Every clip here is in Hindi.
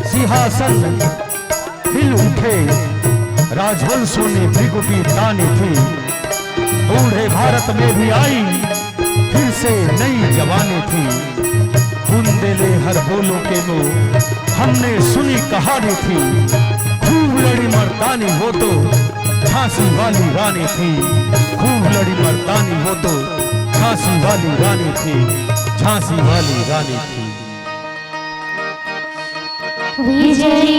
सिंहासन हिल उठे, राजवंशों ने भृगुटी तानी थी। बूढ़े भारत में भी आई फिर से नई जवानी थी। बुंदेले हर बोलो के मुंह हमने सुनी कहानी थी। खूब लड़ी मर्दानी हो तो झांसी वाली रानी थी। खूब लड़ी मर्दानी हो तो झांसी वाली रानी थी। झांसी वाली रानी थी। विजयी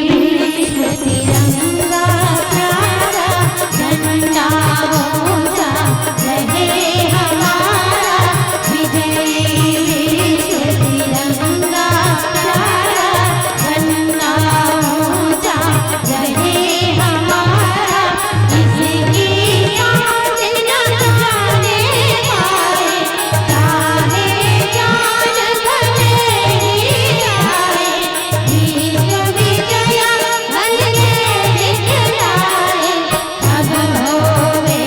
विश्व तिरंगा प्यारा, झंडा ऊंचा रहे हमारा। विजयी विश्व तिरंगा प्यारा, झंडा ऊंचा रहे हमारा। इसकी आँच न जाने पाए, चाहे जान भले ही जाए। विश्व विजया वंदे दिखलाए, अब होवे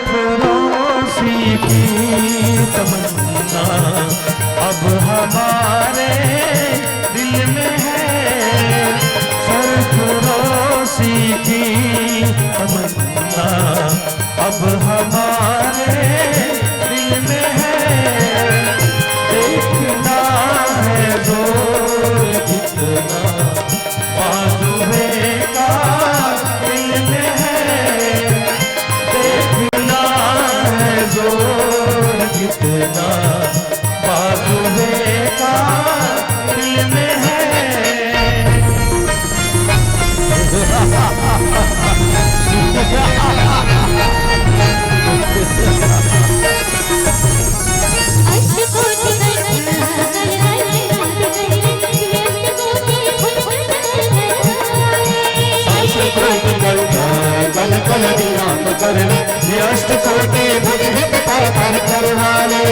सरफरोशी की तमन्ना अब हमारे दिल में है। सरफरोशी की तमन्ना अब हमारे दिल में है। देखना है जोर कितना बाजुए का दिल में है। देखना है जोर कितना बाजुए का दिल में है। अष्टकोटि भुज पर करवाने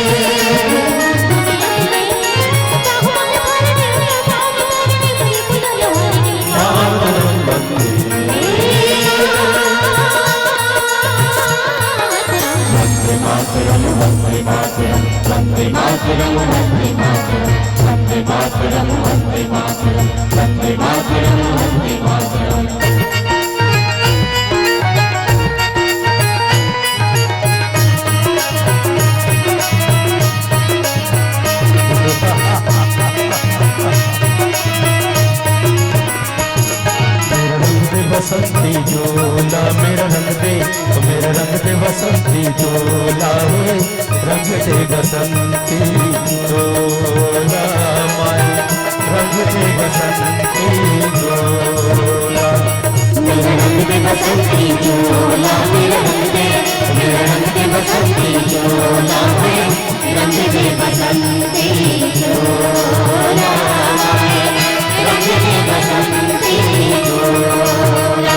वंदे मातरम वंदे मातरम वंदे मातरम वंदे मातरम वंदे मातरम वंदे मातरम वंदे मातरम वंदे मातरम। बसंती झोला मेरा रंग दे, तो मेरा रंग दे बसंती झोला है। रंग दे बसंती झोला माए, रंग दे बसंती झोला। मेरा रंग दे बसंती झोला मेरा रंग दे, मेरा रंग दे बसंती झोला है। रंग दे बसंती झोला माए, रंग दे बसंती झोला।